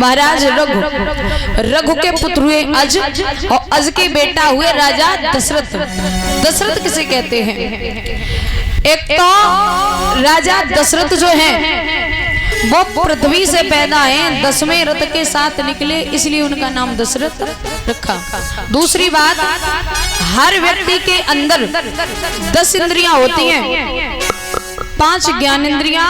महाराज रघु के पुत्र हुए अज, और अज के बेटा हुए राजा दशरथ। दशरथ किसे कहते हैं? एक तो राजा दशरथ जो है वो पृथ्वी से पैदा हैं, 10वें रथ के साथ निकले, इसलिए उनका नाम दशरथ रखा। दूसरी बात, हर व्यक्ति के अंदर 10 इंद्रियां होती हैं, 5 ज्ञान इंद्रियां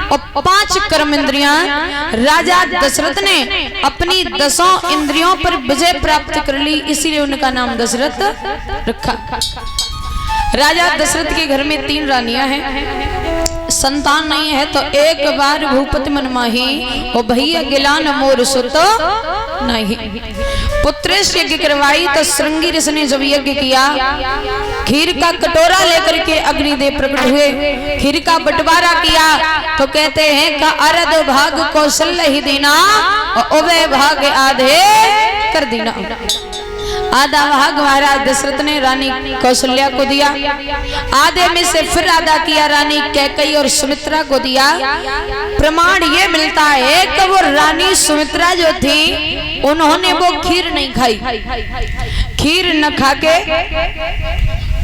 और 5 कर्म इंद्रियां। राजा दशरथ ने अपनी 10 इंद्रियों पर विजय प्राप्त कर ली, इसीलिए उनका नाम दशरथ रखा। राजा दशरथ के घर में 3 रानियां हैं, संतान नहीं है तो एक बार भूपति मन माही, और भैया गिलान मोर सुत नहीं। पुत्रेश यज्ञ करवाई तो श्रृंगी ऋषि ने जब यज्ञ किया, खीर का कटोरा लेकर के अग्निदेव प्रकट हुए, खीर का बंटवारा किया तो कहते हैं का अर्ध भाग कौशल्य ही देना और उभय भाग आधे कर देना। आधा भाग महाराज दशरथ ने रानी कौशल्या को दिया, आधे में से फिर आधा किया रानी कैकेयी और सुमित्रा को दिया। प्रमाण ये मिलता है कि वो रानी सुमित्रा जो थी उन्होंने वो खीर नहीं खाई, खीर न खा के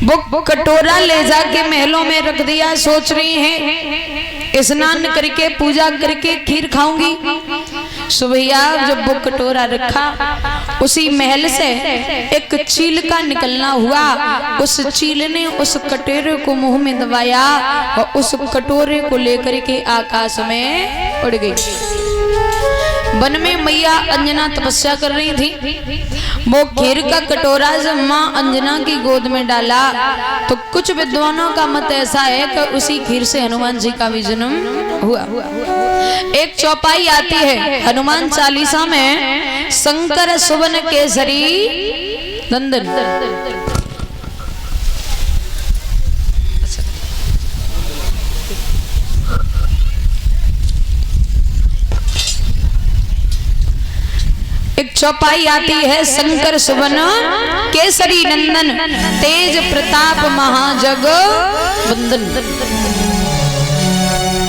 वो कटोरा ले जाके महलों में रख दिया। सोच रही हैं स्नान करके पूजा करके खीर खाऊंगी। सुबह जब वो कटोरा रखा, उसी महल से एक चील का निकलना हुआ, उस चील ने उस कटोरे को मुंह में दबाया और उस कटोरे को लेकर के आकाश में उड़ गई। वन में मैया अंजना तपस्या कर रही थी, वो खीर का कटोरा जब माँ अंजना की गोद में डाला तो कुछ विद्वानों का मत ऐसा है कि उसी खीर से हनुमान जी का भी जन्म हुआ। एक चौपाई आती है हनुमान चालीसा में, शंकर सुवन केसरी नंदन। एक चौपाई आती है, शंकर सुवन केसरी नंदन, तेज प्रताप महाजग वंदन।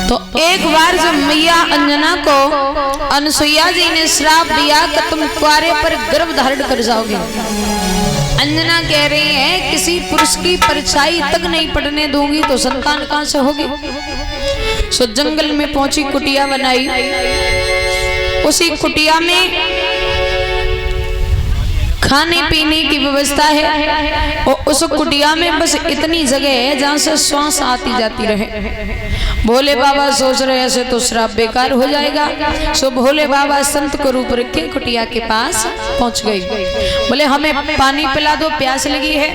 तो एक बार जब मैया अंजना को अनसुईया जी ने श्राप दिया कि तुम कुआरे पर गर्भ धारण कर जाओगे। अंजना कह रही है किसी पुरुष की परछाई तक नहीं पड़ने दूंगी तो संतान कहां से होगी। सो जंगल में पहुंची, कुटिया बनाई, उसी कुटिया में खाने पीने की व्यवस्था है और उस कुटिया में बस इतनी जगह है जहां से श्वास आती जाती रहे। भोले बाबा सोच रहे ऐसे तो श्राप बेकार हो जाएगा। सो भोले बाबा संत को रूप रख के कुटिया के पास पहुंच गई। बोले हमें पानी पिला दो, प्यास लगी है।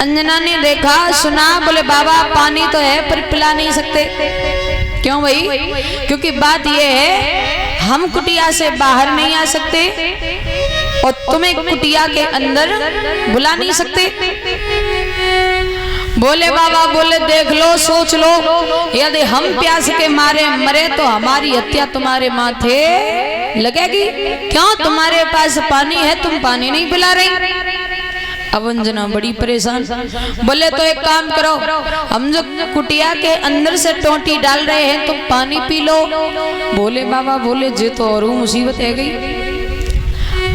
अंजना ने देखा सुना, बोले बाबा पानी तो है पर पिला नहीं सकते। क्यों भाई? क्योंकि बात यह है हम कुटिया से बाहर नहीं आ सकते और तुम्हें कुटिया के अंदर बुला नहीं सकते। बोले बाबा बोले देख लो, सोच लो, यदि हम प्यास के मारे मरे तो हमारी हत्या तुम्हारे माथे लगेगी। क्यों? तुम्हारे पास पानी है, तुम पानी नहीं पिला रही। अब अंजना बड़ी परेशान। बोले तो एक काम करो, हम जो कुटिया के अंदर से टोटी डाल रहे हैं तुम पानी पी लो। बोले बाबा बोले जे तो और मुसीबत है गई।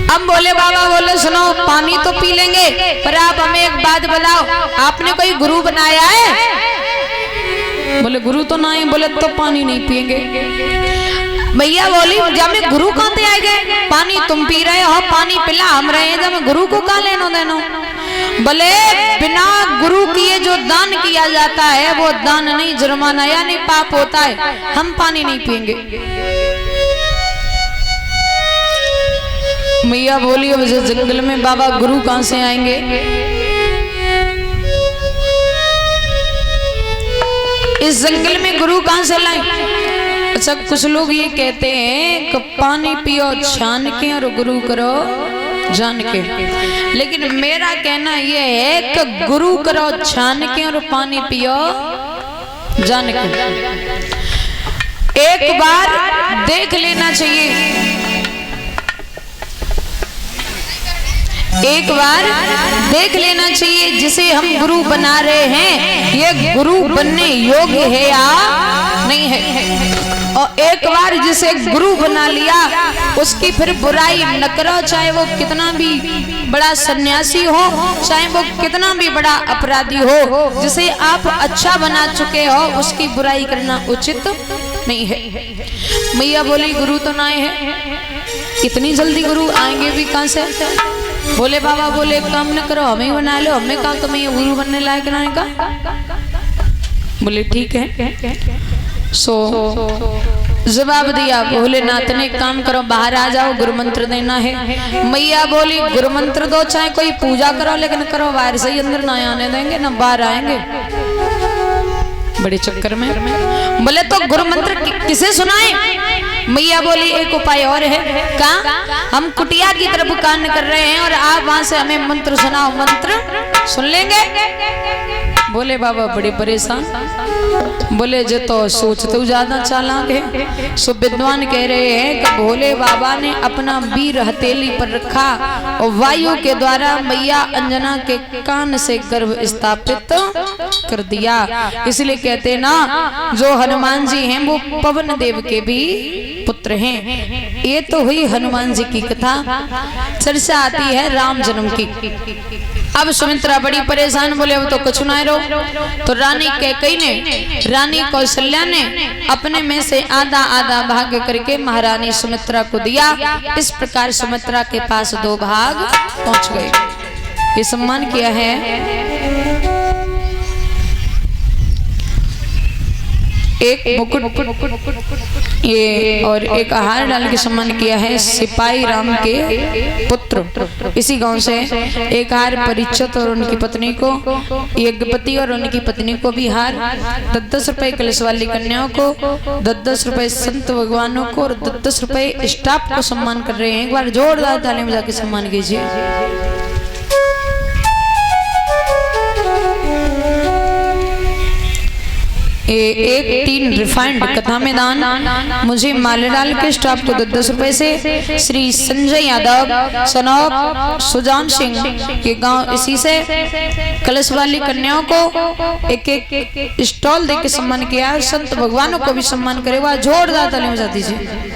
अब बोले बाबा बोले सुनो, पानी तो पी लेंगे पर आप हमें एक बात बताओ, आपने कोई गुरु बनाया है? बोले गुरु तो नहीं। बोले तो पानी नहीं पिएंगे। भैया बोली जब मैं गुरु कहाँ से आए गए? पानी तुम पी रहे हो, पानी पिला हम रहे हैं, जब मैं गुरु को कहाँ लेनो देनो। बोले बिना गुरु किए जो दान किया जाता है वो दान नहीं, जुर्माना यानी पाप होता है। हम पानी नहीं पिएंगे। मैया बोली अब जंगल में बाबा गुरु कहां से आएंगे? इस जंगल में गुरु कहां से लाएं? अच्छा कुछ लोग ये कहते हैं कि पानी पियो छान के और गुरु करो जान के, लेकिन मेरा कहना यह है कि गुरु करो छान के और पानी पियो जान के। एक बार देख लेना चाहिए, एक बार देख लेना चाहिए जिसे हम गुरु बना रहे हैं ये गुरु बनने योग्य है या नहीं है। और एक बार जिसे गुरु बना लिया उसकी फिर बुराई न करो, चाहे वो कितना भी बड़ा सन्यासी हो, चाहे वो कितना भी बड़ा अपराधी हो। जिसे आप अच्छा बना चुके हो उसकी बुराई करना उचित नहीं है। मैया बोली गुरु तो ना है, इतनी जल्दी गुरु आएंगे भी कहां से? बोले बाबा बोले काम न करो, हमें बना लो, हमें कहा तुम्हें गुरु बनने लायक ना का। बोले ठीक है। सो जवाब दिया भोलेनाथ ने, काम करो बाहर आ जाओ, गुरु मंत्र देना है। मैया बोली गुरु मंत्र दो, चाहे कोई पूजा करो, लेकिन करो बाहर से ही, अंदर ना आने देंगे ना बाहर आएंगे। बड़े चक्कर में बोले तो गुरु मंत्र किसे सुनाए? मैया बोली एक उपाय और है। कहा? हम कुटिया की तरफ कान कर रहे हैं और आप वहां से हमें मंत्र सुनाओ, मंत्र सुन लेंगे। बोले बाबा बड़े परेशान। बोले जो तो सोचते ज्यादा चालाक है। सो विद्वान कह रहे हैं कि भोले बाबा ने अपना वीर हथेली पर रखा और वायु के द्वारा मैया अंजना के कान से गर्भ स्थापित कर दिया। इसलिए कहते ना जो हनुमान जी हैं वो पवन देव के भी पुत्र हैं। ये तो हुई हनुमान जी की कथा। चर्चा आती है राम जन्म की। अब सुमित्रा बड़ी परेशान, बोले अब तो कुछ ना रो। तो रानी कैकेयी ने, रानी कौशल्या ने अपने में से आधा आधा भाग करके महारानी सुमित्रा को दिया। इस प्रकार सुमित्रा के पास 2 भाग पहुंच गए। ये सम्मान किया है। एक मुकुट ये और एक हार डाल के सम्मान किया है सिपाही राम के पुत्र। इसी गांव से एक हार परीक्षित और उनकी पत्नी को, यज्ञपति और उनकी पत्नी को भी हार, 10-10 रुपए कलश वाली कन्याओं को, 10-10 रुपए संत भगवानों को और 10-10 रुपए स्टाफ को सम्मान कर रहे हैं। एक बार जोरदार ताली में जाके सम्मान कीजिए। एक 3 रिफाइंड कथा में दान मुझे मालेडाल के स्टाफ को 10-10 रुपए से, श्री संजय यादव सनौक सुजान सिंह के गांव इसी से कलश वाली कन्याओं को एक स्टॉल देके सम्मान किया। संत भगवानों को भी सम्मान करेगा। जोरदार ताली बजा दीजिए।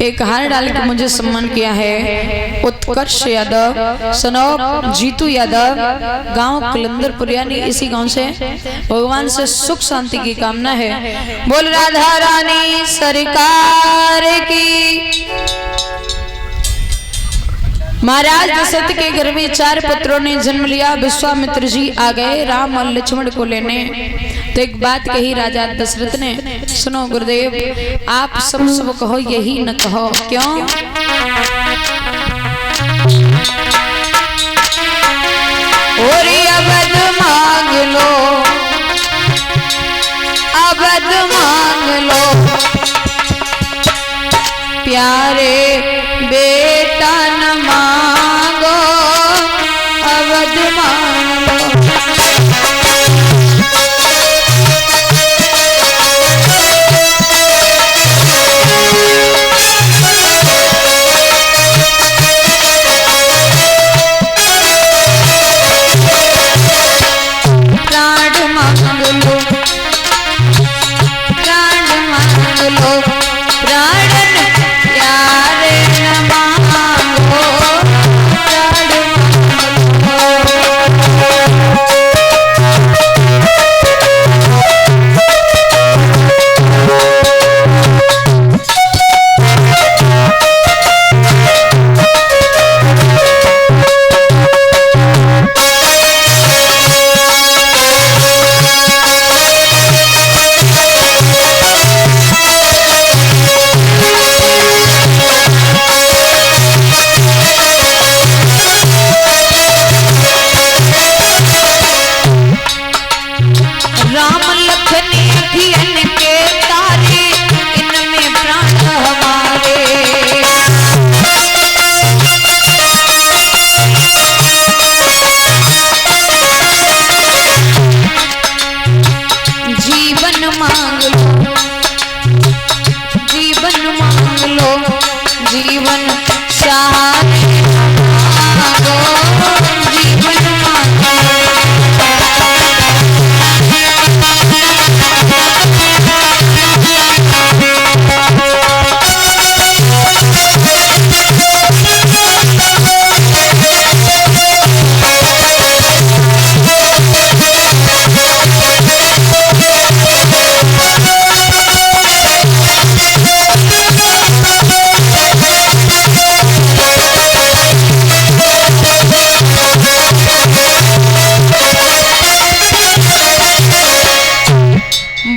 एक हार डाल के मुझे सम्मान किया है उत्कर्ष यादव सनौक जीतू यादव गांव कलंदरपुर, यानी इसी गांव से। भगवान से सुख शांति की कामना है। बोल राधा रानी सरकार की। महाराज दशरथ के घर में 4 पुत्रों ने जन्म लिया। विश्वामित्र जी आ गए राम और लक्ष्मण को लेने। तो एक बात कही राजा दशरथ ने, सुनो गुरुदेव आप सब कहो, यही न कहो। क्यों? और अवध मांग लो, अवध मांग लो, प्यारे बेटा न मांगो, अवध मांग लो। प्राण मांग लो, प्राण मांग लो, प्राण प्यारे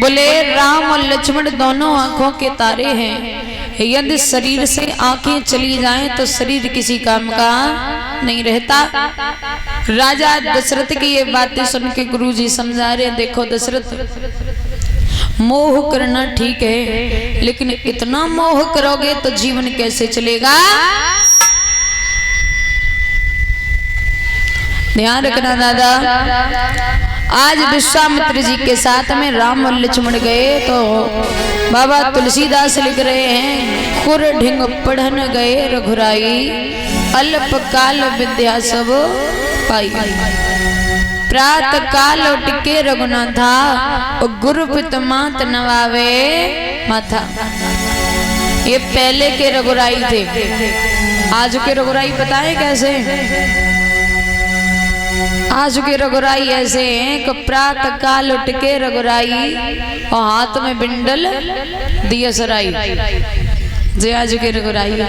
बोले राम और लक्ष्मण दोनों आंखों के तारे हैं, यदि शरीर से आंखें चली जाएं तो शरीर किसी काम का नहीं रहता। राजा दशरथ की ये बातें सुन के गुरुजी समझा रहे, देखो दशरथ, मोह करना ठीक है, लेकिन इतना मोह करोगे तो जीवन कैसे चलेगा। ध्यान रखना दादा। आज विश्वामित्र जी के साथ में राम और लक्ष्मण गए तो बाबा तुलसीदास लिख रहे हैं, खुर ढिंग पढ़न गए रघुराई, अल्प काल विद्या सब पाई, प्रात काल टिके रघुनाथा, गुरु पित मात नवावे माथा। ये पहले के रघुराई थे। आज के रघुराई बताए कैसे? आज के रघुराई ऐसे हैं कि प्रात काल उठ के रघुराई और हाथ में बिंडल दिया सराई। जे आज के रघुराई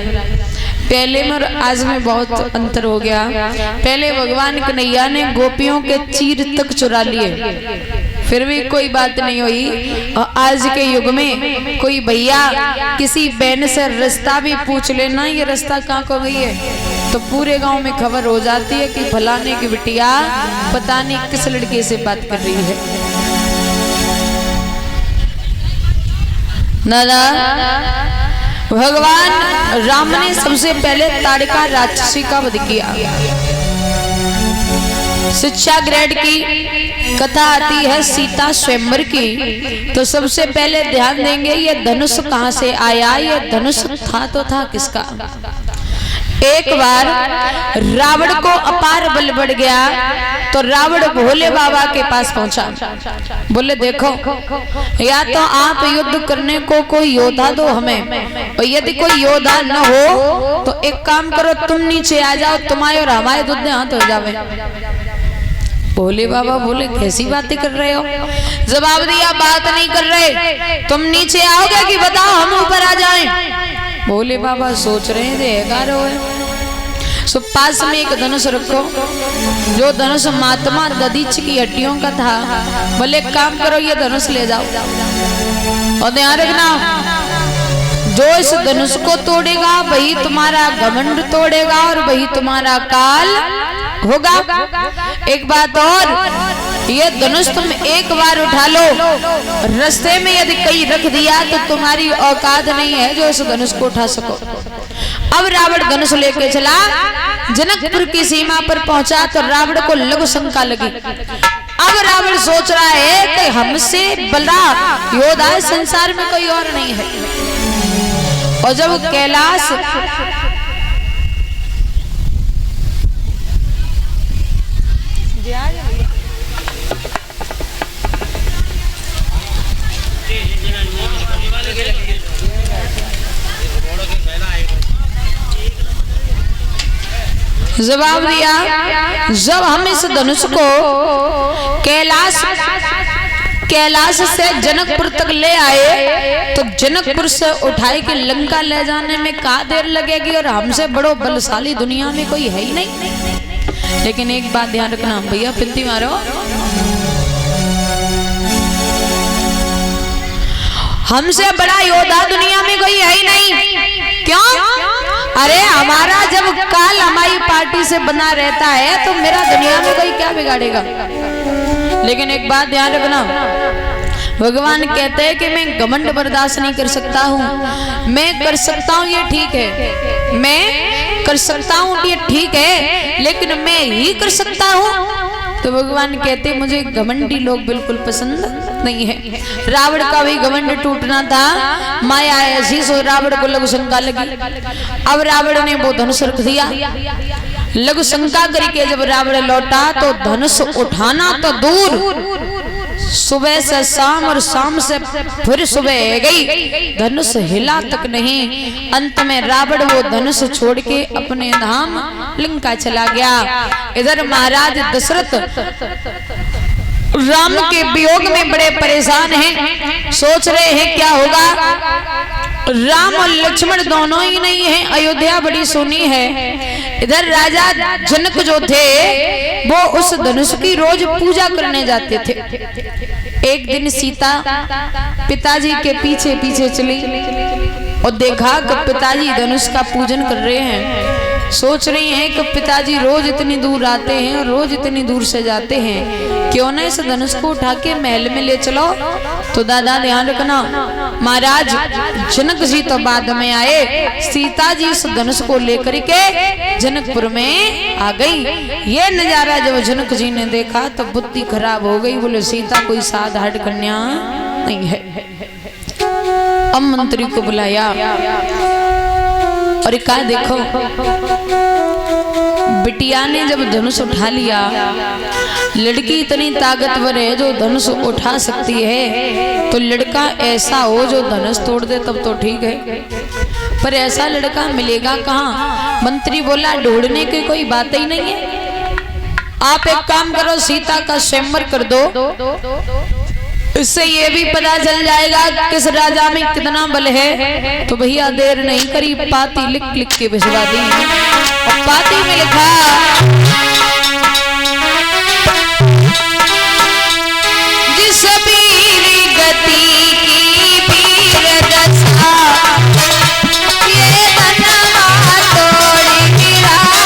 पहले में और आज में बहुत अंतर हो गया। पहले भगवान कन्हैया ने गोपियों के चीर तक चुरा लिए, फिर भी कोई बात नहीं हुई। और आज के युग में कोई भैया किसी बहन से रास्ता भी पूछ लेना, ये रास्ता कहाँ को गई है, तो पूरे गांव में खबर हो जाती है कि फलाने की बिटिया पता नहीं किस लड़के से बात कर रही है। दादा, भगवान राम ने सबसे पहले ताड़का राक्षसी का वध किया। शिक्षा ग्रेड की कथा आती है सीता स्वयंवर की, तो सबसे पहले ध्यान देंगे ये धनुष कहां से आया, ये धनुष था तो था किसका। एक बार रावण को अपार बल बढ़ गया तो रावण भोले बाबा के पास पहुंचा। बोले देखो, या तो आप युद्ध करने को कोई योद्धा दो हमें, और यदि कोई योद्धा न हो तो एक काम करो, तुम नीचे आ जाओ, तुम्हारे और हमारे दुद्ध हाथ हो जावे। भोले बाबा बोले कैसी बातें कर रहे हो। जवाब दिया, बात नहीं कर रहे, तुम नीचे आओगे कि बताओ हम ऊपर आ जाएं। भोले बाबा सोच रहे हैं सो पास में एक धनुष रखो, जो धनुष महात्मा दधीच की हड्डियों का था। बोले काम करो, ये धनुष ले जाओ, और ध्यान रखना जो इस धनुष को तोड़ेगा वही तुम्हारा घमंड तोड़ेगा और वही तुम्हारा काल होगा। एक बात और, ये धनुष तुम एक बार उठा लो, रास्ते में यदि कहीं रख दिया तो तुम्हारी औकात नहीं है जो इस धनुष को उठा सको। अब रावण धनुष लेके चला, जनकपुर की सीमा पर पहुंचा तो रावण को लघु शंका लगी। अब रावण सोच रहा है कि हमसे बड़ा योद्धा संसार में कोई और नहीं है। और जब कैलाश जवाब दिया, जब हम इस धनुष को कैलाश से जनकपुर तक ले आए तो जनकपुर से उठाए के लंका ले जाने में का देर लगेगी, और हमसे बड़ो बलशाली दुनिया में कोई है ही नहीं। लेकिन एक बात ध्यान रखना भैया, पिंती मारो, हमसे बड़ा योद्धा दुनिया में कोई है ही नहीं। क्यों? अरे हमारा जब काल हमारी पार्टी से बना रहता है तो मेरा दुनिया में कोई क्या बिगाड़ेगा। लेकिन एक बात ध्यान रखना, भगवान कहते हैं कि मैं घमंड बर्दाश्त नहीं कर सकता हूँ। मैं कर सकता हूँ ये ठीक है, मैं कर सकता हूँ ये ठीक है, लेकिन मैं ही कर सकता हूँ। तो भगवान कहते मुझे घमंडी लोग बिल्कुल पसंद नहीं है। रावण का भी घमंड टूटना था, माया ऐसी सो रावण को लघु शंका लगी। अब रावण ने वो धनुष रख दिया, लघु शंका करके जब रावण लौटा तो धनुष उठाना तो दूर, सुबह से शाम और शाम से फिर सुबह गई, धनुष हिला तक नहीं। अंत में रावण वो धनुष छोड़ के अपने धाम लंका चला गया। इधर महाराज दशरथ राम के वियोग में बड़े परेशान हैं, सोच रहे हैं क्या होगा। राम और लक्ष्मण दोनों ही नहीं है, अयोध्या बड़ी सोनी है। इधर राजा जनक जो थे वो उस धनुष की रोज पूजा करने जाते थे। एक दिन सीता पिताजी के पीछे पीछे चली और देखा कि पिताजी धनुष का पूजन कर रहे हैं। सोच रही हैं कि पिताजी रोज इतनी दूर आते हैं और रोज इतनी दूर से जाते हैं, क्यों ना इस धनुष को उठा के महल में ले चलो। तो दादा ध्यान रखना, महाराज जनक जी तो बाद में आए, सीता जी उस धनुष को लेकर के जनकपुर में आ गई। ये नजारा जब जनक जी ने देखा तो बुद्धि खराब हो गई, बोले सीता कोई साधारण कन्या नहीं है। अब मंत्री को बुलाया और कहा देखो बिटिया ने जब धनुष उठा लिया, लड़की इतनी ताकतवर है जो धनुष उठा सकती है, तो लड़का ऐसा हो जो धनुष तोड़ दे तब तो ठीक है, पर ऐसा लड़का मिलेगा कहाँ। मंत्री बोला ढूंढने की कोई बात ही नहीं है, आप एक काम करो सीता का स्वयंवर कर दो, इससे ये भी पता चल जाएगा किस राजा में कितना बल है। तो भैया देर नहीं करी, पाती लिख लिख के भिजवा दी और पाती में लिखा जिस वीर गति की वीर दशा ये धनवा तोड़ गिराए।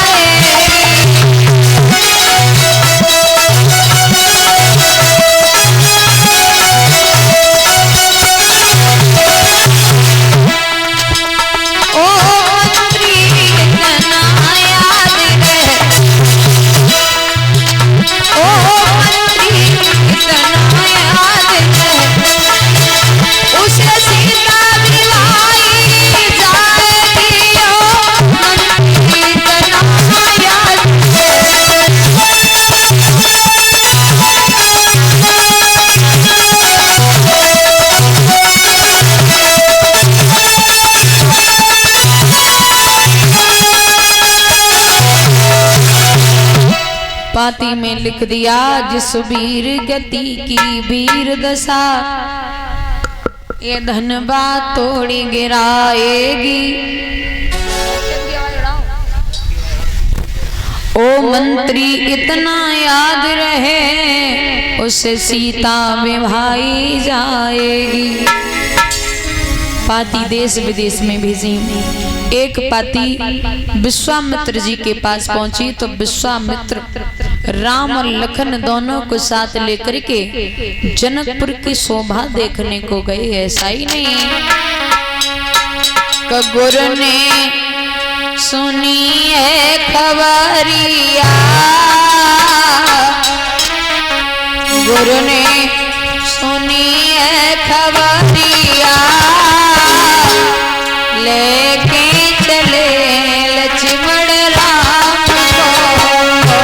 पाती में लिख दिया जिस वीर गति की वीर दशा ये धनवा तोड़ी गिराएगी। ओ मंत्री इतना याद रहे उसे सीता में भाई जाएगी। पाती देश विदेश में भेजी। एक पाती विश्वामित्र जी के पास पहुंची तो विश्वामित्र राम और लखन दोनों को साथ लेकर के जनकपुर की शोभा देखने को गए। ऐसा ही नहीं गुरु ने सुनी है खबरिया, गुरु ने सुनी है खबरिया, लेके चले लक्ष्मण राम को।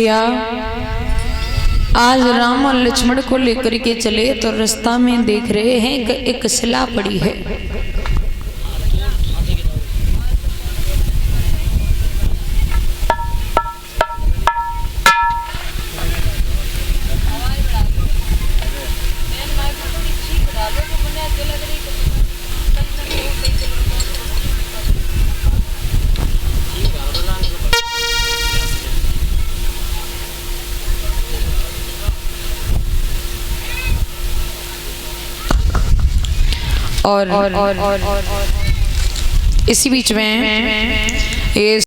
भैया आज राम और लक्ष्मण को लेकर के चले तो रास्ता में देख रहे हैं कि एक शिला पड़ी है। और इसी बीच में ये